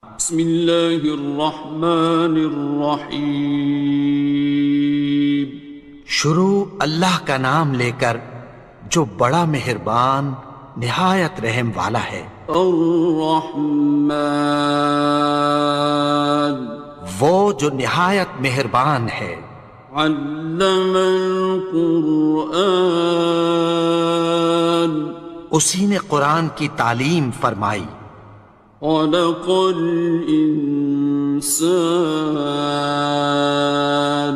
بسم اللہ الرحمن الرحیم۔ شروع اللہ کا نام لے کر جو بڑا مہربان نہایت رحم والا ہے۔ الرحمن، وہ جو نہایت مہربان ہے۔ علم القرآن، اسی نے قرآن کی تعلیم فرمائی۔ خلق الانسان،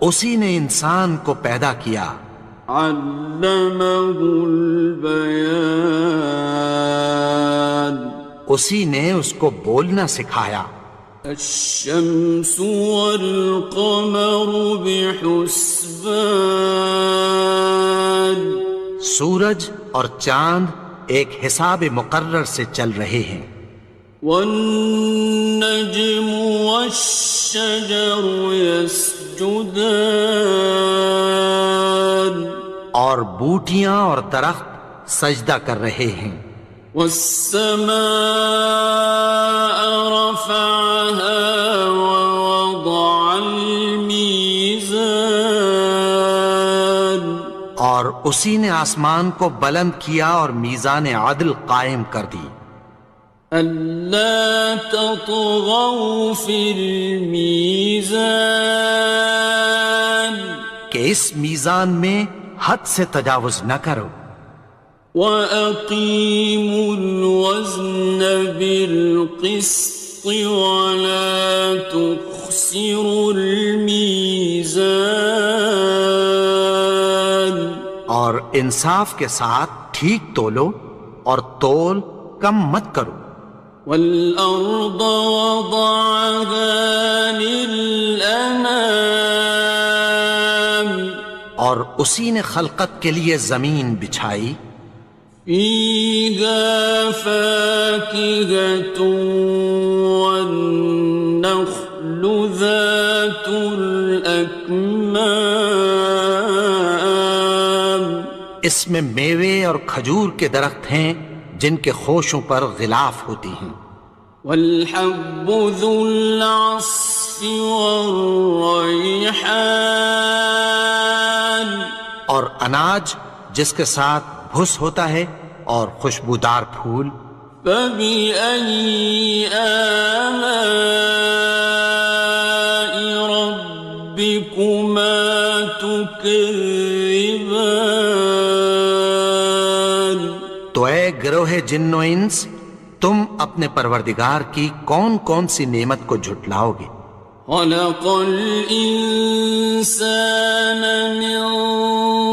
اسی نے انسان کو پیدا کیا۔ علمہ البیان، اسی نے اس کو بولنا سکھایا۔ الشمس والقمر بحسبان، سورج اور چاند ایک حساب مقرر سے چل رہے ہیں۔ والنجم والشجر يسجدان، اور بوٹیاں اور درخت سجدہ کر رہے ہیں۔ والسماء رفعها ووضع الميزان، اور اسی نے آسمان کو بلند کیا اور میزان عدل قائم کر دی۔ ألا تطغوا في الميزان، کہ اس میزان میں حد سے تجاوز نہ کرو۔ وَأَقِيمُوا الْوَزْنَ بِالْقِسْطِ وَلَا تُخْسِرُوا الْمِيزَانَ، اور انصاف کے ساتھ ٹھیک تولو اور تول کم مت کرو۔ وَالْأَرْضَ وَضَعَهَا لِلْأَنَامِ، اور اسی نے خلقت کے لیے زمین بچھائی۔ فِيهَا فَاكِهَةٌ وَالنَّخْلُ ذَاتُ الْأَكْمَامِ، اس میں میوے اور کھجور کے درخت ہیں جن کے خوشوں پر غلاف ہوتی ہیں۔ وَالْحَبُّ ذُو الْعَصْفِ وَالرَّيْحَانِ، اور اناج جس کے ساتھ بھس ہوتا ہے اور خوشبودار پھول۔ فَبِأَيِّ آلَاءِ رَبِّكُمَا تُكَذِّبَانِ، تو اے گروہ جن و انس، تم اپنے پروردگار کی کون کون سی نعمت کو جھٹلاؤ گے؟ خَلَقَ الْإِنسَانَ مِنْ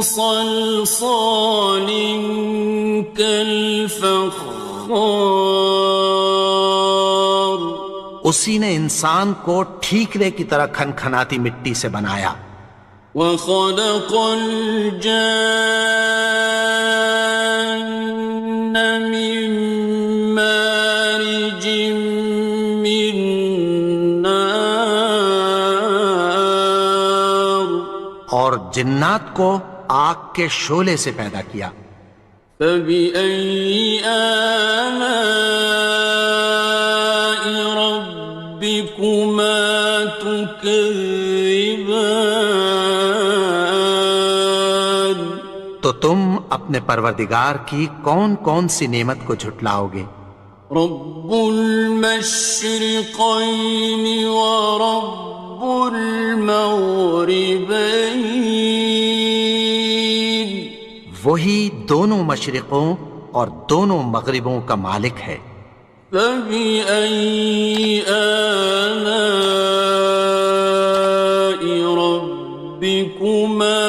صَلْصَالٍ كَالْفَخَّارِ، اسی نے انسان کو ٹھیکرے کی طرح کھنکھناتی مٹی سے بنایا۔ وَخَلَقَ الْجَانَّ مِن مَّارِجٍ مِّن نَّارٍ، اور جنات کو آگ کے شعلے سے پیدا کیا۔ فَبِأَيِّ آلَاءِ رَبِّكُمَا تُكَذِّبَانِ، تو تم اپنے پروردگار کی کون کون سی نعمت کو جھٹلاؤ گے؟ رب المشرقین ورب المغربین، وہی دونوں مشرقوں اور دونوں مغربوں کا مالک ہے۔ فَبِأَيِّ آلَاءِ رَبِّكُمَا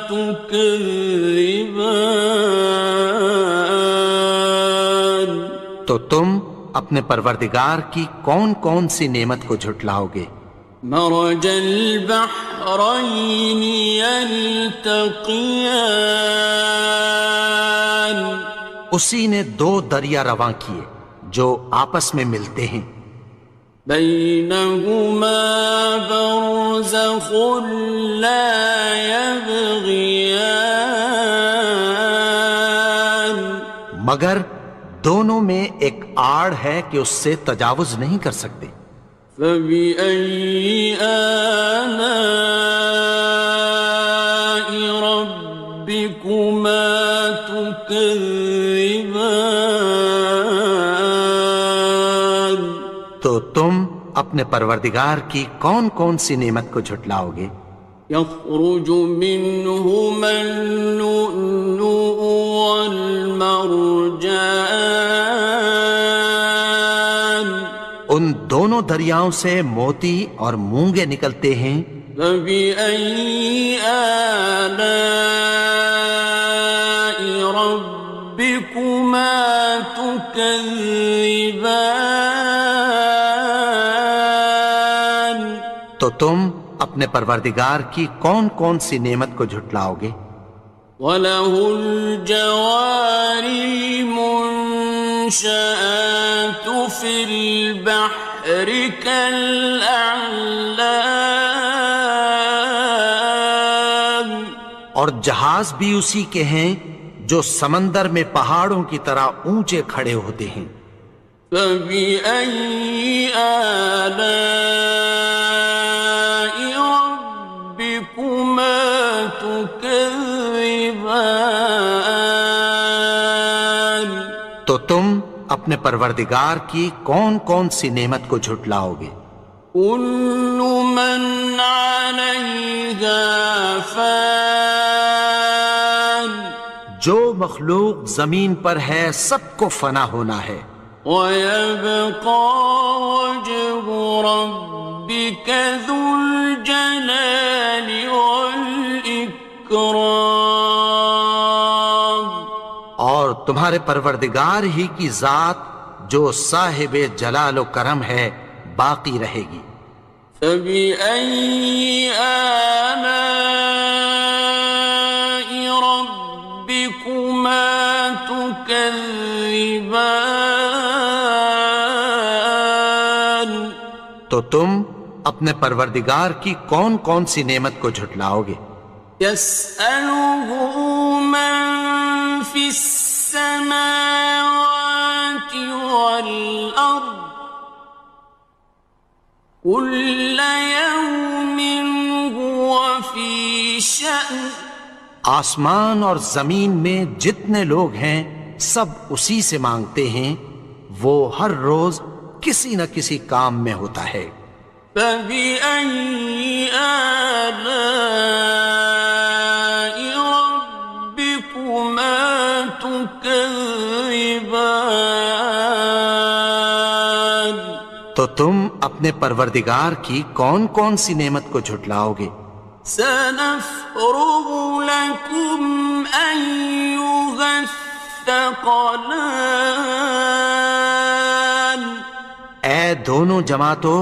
تُكَذِّبَانِ، تو تم اپنے پروردگار کی کون کون سی نعمت کو جھٹلاؤ گے؟ مرج البحرین یلتقیان، اسی نے دو دریا رواں کیے جو آپس میں ملتے ہیں۔ بینہما برزخ لا یبغیان، مگر دونوں میں ایک آڑ ہے کہ اس سے تجاوز نہیں کر سکتے۔ فبأي آلاء ربكما تكذبان؟ تو تم اپنے پروردگار کی کون کون سی نعمت کو جھٹلاؤ گے؟ يخرج منهما اللؤلؤ والمرجان ان دونوں دریاؤں سے موتی اور مونگے نکلتے ہیں۔ فبأي آلاء ربكما تكذبان؟ تو تم اپنے پروردگار کی کون کون سی نعمت کو جھٹلاؤ گے؟ وَلَهُ الْجَوَارِ الْمُنشَآتُ فِي الْبَحْرِ كَالْأَعْلَامِ، اور جہاز بھی اسی کے ہیں جو سمندر میں پہاڑوں کی طرح اونچے کھڑے ہوتے ہیں۔ فَبِأَيِّ آلَاءِ رَبِّكُمَا تُكَذِّبَانِ؟ تو تم اپنے پروردگار کی کون کون سی نعمت کو جھٹلاؤ گے؟ كُلُّ مَنْ عَلَيْهَا فَانٍ، جو مخلوق زمین پر ہے سب کو فنا ہونا ہے۔ وَيَبْقَى وَجْهُ رَبِّكَ ذُو الْجَلَالِ وَالْإِكْرَامِ، اور تمہارے پروردگار ہی کی ذات جو صاحب جلال و کرم ہے باقی رہے گی۔ فَبِأَيِّ آلَاءِ رَبِّكُمَا تُكَذِّبَانِ؟ تو تم اپنے پروردگار کی کون کون سی نعمت کو جھٹلاؤ گے؟ يَسْأَلُهُ مَن فِي السَّمَاوَاتِ وَالْأَرْضِ كُلَّ يَوْمٍ هُوَ فِي شَأْنٍ، آسمان اور زمین میں جتنے لوگ ہیں سب اسی سے مانگتے ہیں، وہ ہر روز کسی نہ کسی کام میں ہوتا ہے۔ فَبِأَيِّ آلَاءِ رَبِّكُمَا تُكَذِّبَانِ؟ تو تم اپنے پروردگار کی کون کون سی نعمت کو جھٹلاؤ گے؟ سَنَفْرُغُ لَكُمْ أَيُّهَ الثَّقَلَانِ، اے دونوں جماعتوں،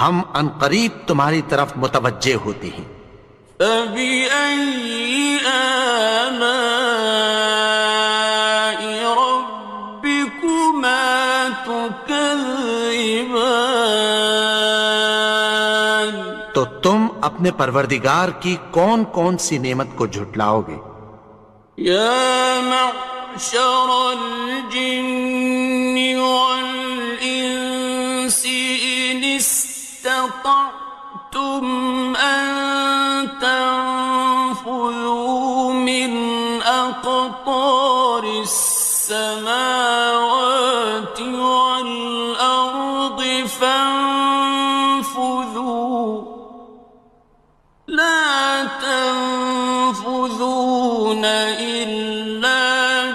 ہم عنقریب تمہاری طرف متوجہ ہوتے ہیں۔ فَبِأَيِّ آلَاءِ رَبِّكُمَا تُكَذِّبَانِ؟ تو تم اپنے پروردگار کی کون کون سی نعمت کو جھٹلاؤ گے؟ يَا مَعْشَرَ الْجِنِّ وَالْإِنسِ إِنِ اسْتَطَعْتُمْ أَن تَنفُذُوا مِنْ أَقْطَارِ السَّمَاوَاتِ وَالْأَرْضِ فَانفُذُوا، لَا تَنفُذُونَ إِلَّا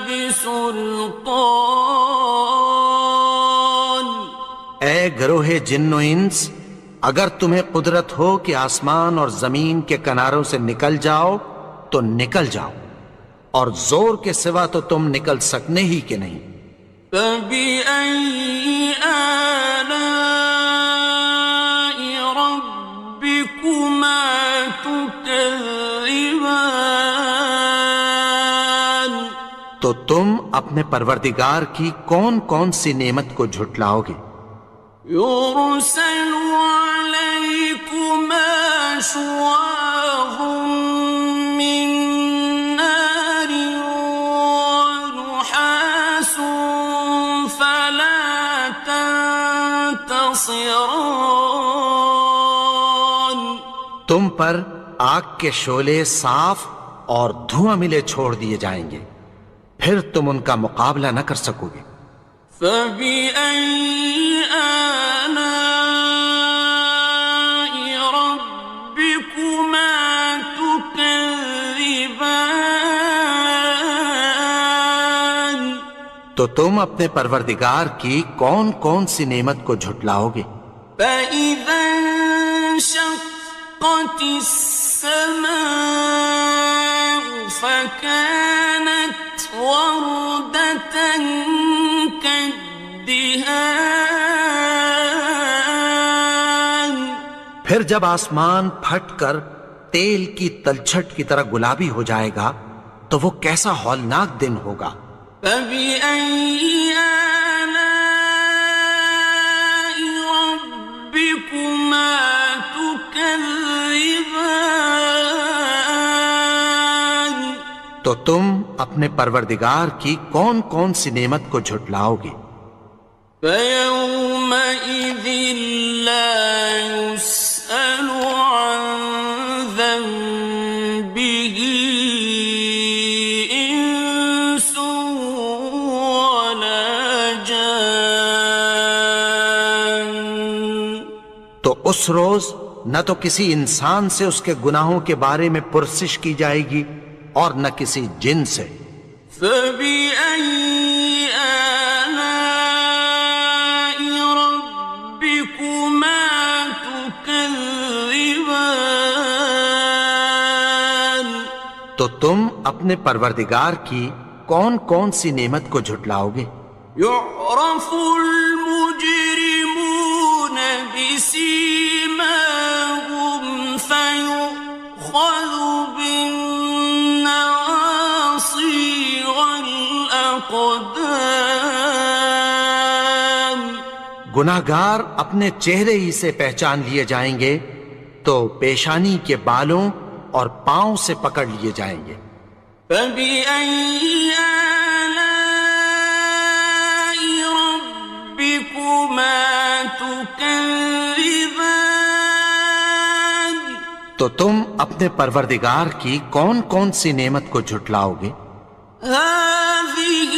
بِسُلْطَانٍ۔ اے گروہ جن و انس، اگر تمہیں قدرت ہو کہ آسمان اور زمین کے کناروں سے نکل جاؤ تو نکل جاؤ، اور زور کے سوا تو تم نکل سکنے ہی کہ نہیں۔ فَبِأَيِّ آلَاءِ رَبِّكُمَا تُكَذِّبَانِ؟ تو تم اپنے پروردگار کی کون کون سی نعمت کو جھٹلاؤ گے؟ يُرْسَلُ عَلَيْكُمَا شُوَاظٌ مِّن نَّارٍ وَنُحَاسٌ خاصران. تم پر آگ کے شعلے صاف اور دھواں ملے چھوڑ دیے جائیں گے، پھر تم ان کا مقابلہ نہ کر سکو گے۔ فبأي آلاء ربكما تكذبان. تو تم اپنے پروردگار کی کون کون سی نعمت کو جھٹلاؤ گے؟ فإذا انشقت السماء فكانت وردة كالدهان. پھر جب آسمان پھٹ کر تیل کی تلچھٹ کی طرح گلابی ہو جائے گا تو وہ کیسا ہولناک دن ہوگا۔ فبأي آلاء ربكما تكذبان. تو تم اپنے پروردگار کی کون کون سی نعمت کو جھٹلاؤ گے؟ فيومئذ لا يسأل عن ذنبه إنس ولا جان. تو اس روز نہ تو کسی انسان سے اس کے گناہوں کے بارے میں پرسش کی جائے گی اور نہ کسی جن سے۔ فبأي آلاء ربكما تكذبان. تو تم اپنے پروردگار کی کون کون سی نعمت کو جھٹلاؤ گے؟ يعرف المجرمون بسيماهم فيؤخذ بالنواصي والأقدام. گناہگار اپنے چہرے ہی سے پہچان لیے جائیں گے تو پیشانی کے بالوں اور پاؤں سے پکڑ لیے جائیں گے۔ فبأي آلاء ربكما تكذبان. تو تم اپنے پروردگار کی کون کون سی نعمت کو جھٹلاؤ گے؟ هذه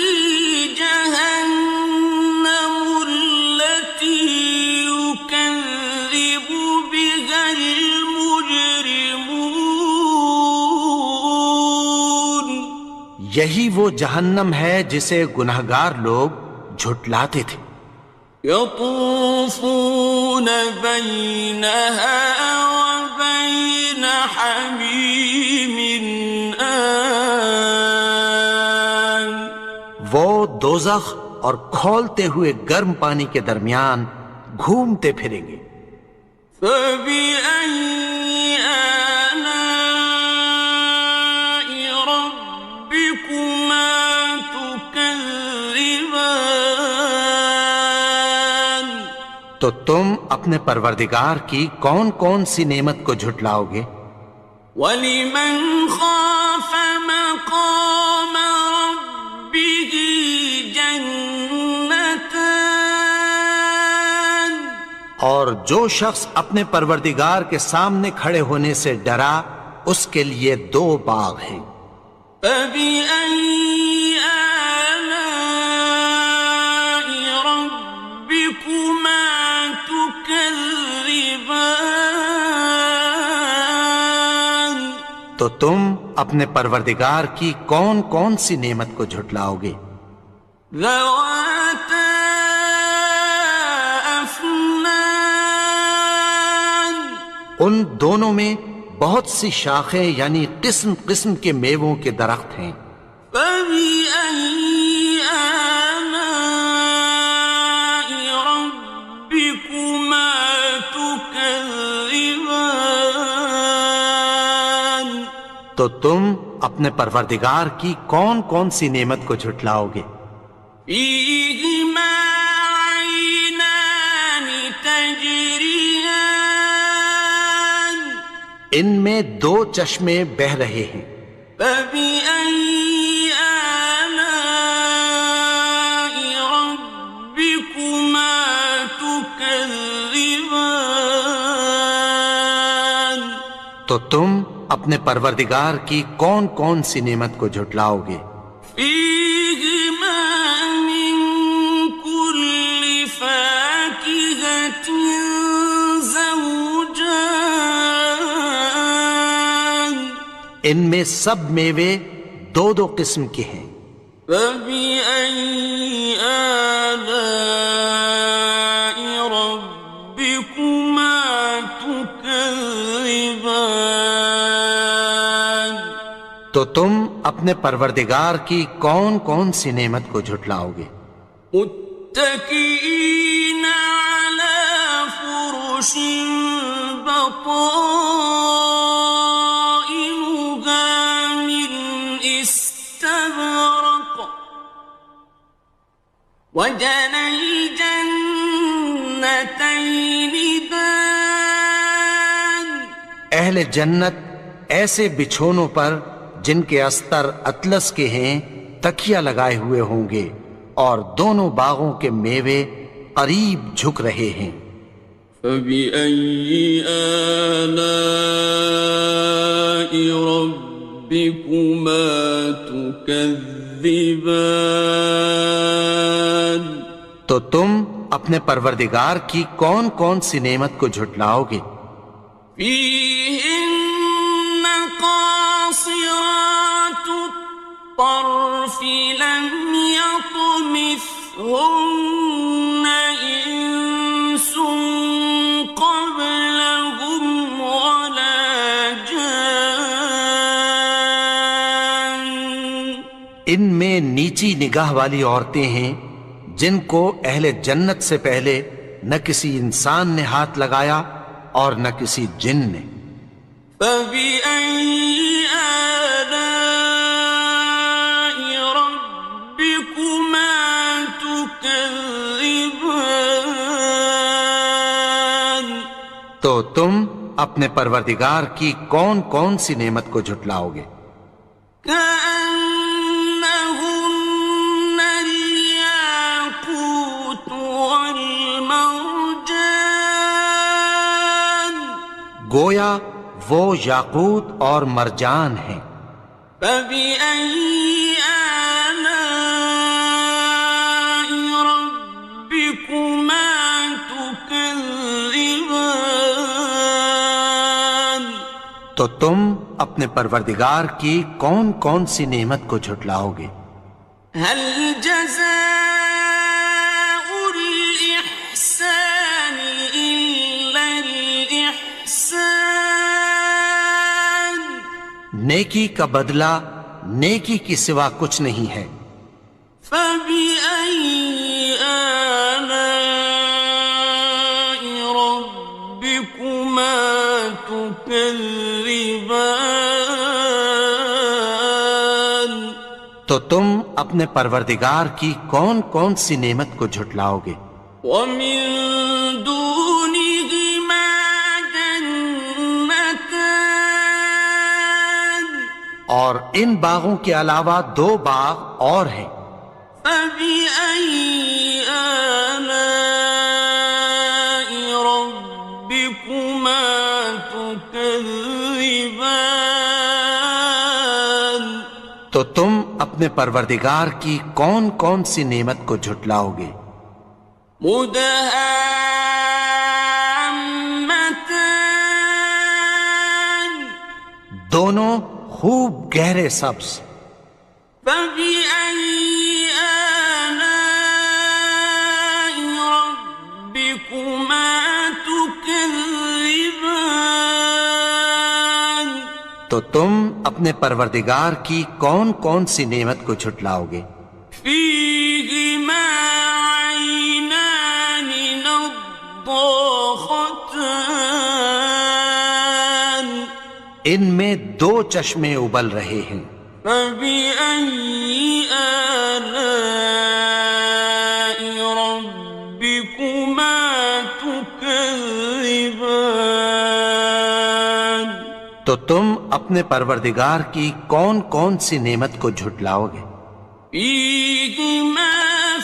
جهنم التي يكذب بها المجرمون. یہی وہ جہنم ہے جسے گناہگار لوگ جھٹلاتے تھے۔ يطوفون بينها وبين حميم آن. وہ دوزخ اور کھولتے ہوئے گرم پانی کے درمیان گھومتے پھریں گے۔ فبأي آلاء ربكما تكذبان. تو تم اپنے پروردگار کی کون کون سی نعمت کو جھٹلاؤ گے؟ وَلِمَنْ خَافَ مَقَامَ رَبِّهِ جَنَّتَانِ. اور جو شخص اپنے پروردگار کے سامنے کھڑے ہونے سے ڈرا اس کے لیے دو باغ ہیں۔ فَبِأَيِّ آلَاءِ رَبِّكُمَا تُكَذِّبَانِ. تو تم اپنے پروردگار کی کون کون سی نعمت کو جھٹلاؤ گے؟ ذَوَاتَا أَفْنَانٍ. ان دونوں میں بہت سی شاخیں یعنی قسم قسم کے میووں کے درخت ہیں۔ فَبِأَيِّ آلَاءِ رَبِّكُمَا تُكَذِّبَانِ. تو تم اپنے پروردگار کی کون کون سی نعمت کو جھٹلاؤ گے؟ فِيهِمَا عَيْنَانِ تَجْرِيَانِ. ان میں دو چشمے بہہ رہے ہیں۔ فَبِأَيِّ آلَاءِ رَبِّكُمَا تُكَذِّبَانِ. تكذبان تو تم اپنے پروردگار کی کون کون سی نعمت کو جھٹلاؤ گے؟ فيهما من كل فاكهة زوجان ان میں سب میوے دو دو قسم کے ہیں۔ فبأي آلاء ربكما تكذبان تو تم اپنے پروردگار کی کون کون سی نعمت کو جھٹلاؤ گے؟ متكئين على فرش بطائنها من استبرق وجنى الجنتين دان اہل جنت ایسے بچھونوں پر جن کے استر اطلس کے ہیں تکیہ لگائے ہوئے ہوں گے، اور دونوں باغوں کے میوے قریب جھک رہے ہیں۔ فبأي آلاء ربكما تكذبان تو تم اپنے پروردگار کی کون کون سی نعمت کو جھٹلاؤ گے؟ فيهن قاصرات الطرف لم يطمثهن إنس قبلهم ولا جان ان میں نیچی نگاہ والی عورتیں ہیں جن کو اہل جنت سے پہلے نہ کسی انسان نے ہاتھ لگایا اور نہ کسی جن نے۔ فبأي آلاء ربكما تكذبان تو تم اپنے پروردگار کی کون کون سی نعمت کو جھٹلاؤ گے؟ كأنهن الياقوت والمرجان گویا وہ یاقوت اور مرجان ہیں۔ فبأي آلاء ربكما تكذبان تو تم اپنے پروردگار کی کون کون سی نعمت کو جھٹلاؤ گے؟ هل جزاء الإحسان إلا الإحسان نیکی کا بدلہ نیکی کی سوا کچھ نہیں ہے۔ فبأي آلاء ربكما تكذبان تو تم اپنے پروردگار کی کون کون سی نعمت کو جھٹلاؤ گے؟ ومن دونهما جنتان اور ان باغوں کے علاوہ دو باغ اور ہیں۔ فبأي آلاء ربكما تكذبان تو تم اپنے پروردگار کی کون کون سی نعمت کو جھٹلاؤ گے؟ مدهامتان دونوں خوب گہرے سبز۔ فبأي آلاء ربكما تكذبان تو تم اپنے پروردگار کی کون کون سی نعمت کو جھٹلاؤ گے؟ فيهما عينان نضاختان ان میں دو چشمے ابل رہے ہیں۔ فبأي آلاء ربكما تكذبان تو تم اپنے پروردگار کی کون کون سی نعمت کو جھٹلاؤ گے؟ فيهما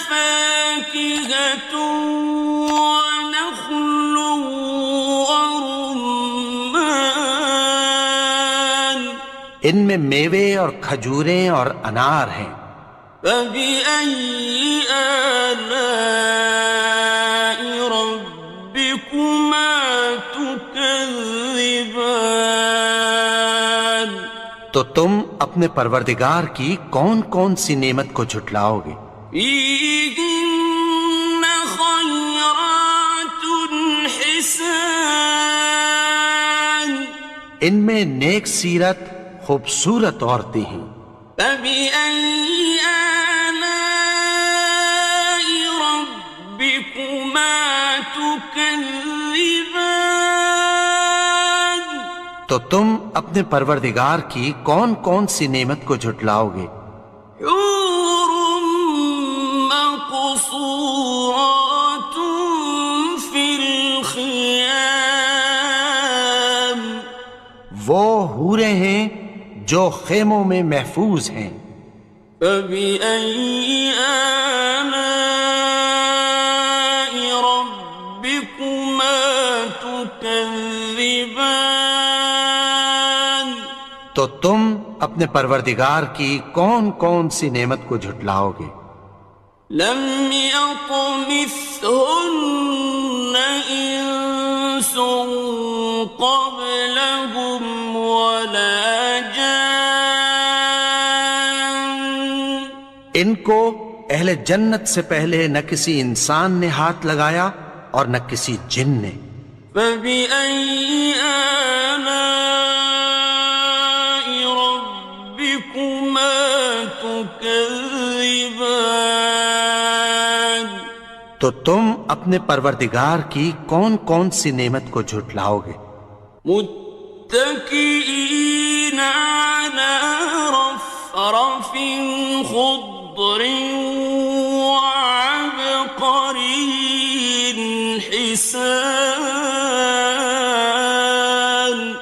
فاكهة ونخل ان میں میوے اور کھجوریں اور انار ہیں۔ فبأي آلاء ربكما تكذبان؟ تو تم اپنے پروردگار کی کون کون سی نعمت کو جھٹلاؤ گے؟ فيهن خيرات حسان، ان میں نیک سیرت خوبصورت عورتیں ہیں۔ فبأي آلاء ربكما تكذبان؟ تو تم اپنے پروردگار کی کون کون سی نعمت کو جھٹلاؤ گے؟ حور مقصورات في الخيام، وہ حوریں ہیں جو خیموں میں محفوظ ہیں۔ فبأي آلاء ربكما تكذبان؟ تو تم اپنے پروردگار کی کون کون سی نعمت کو جھٹلاؤ گے؟ لم يطمثهن إنس قبلهم ولا جان، ان کو اہل جنت سے پہلے نہ کسی انسان نے ہاتھ لگایا اور نہ کسی جن نے۔ فبأي آلاء ربكما تكذبان؟ تو تم اپنے پروردگار کی کون کون سی نعمت کو جھٹلاؤ گے؟ متكئين على رفرف خضر وعبقري حسان،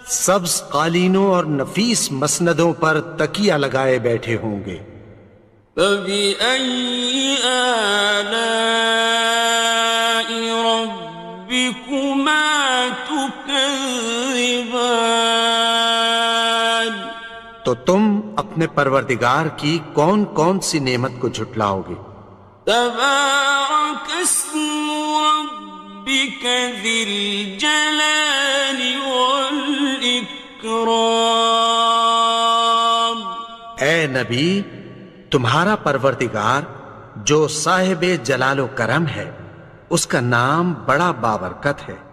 سبز قالینوں اور نفیس مسندوں پر تکیہ لگائے بیٹھے ہوں گے۔ فبأي آلاء ربكما تكذبان؟ تو تم اپنے پروردگار کی کون کون سی نعمت کو جھٹلاؤ گے؟ تبارك اسم ربك ذي الجلال والإكرام۔ اے نبی، تمہارا پروردگار جو صاحب جلال و کرم ہے، اس کا نام بڑا بابرکت ہے۔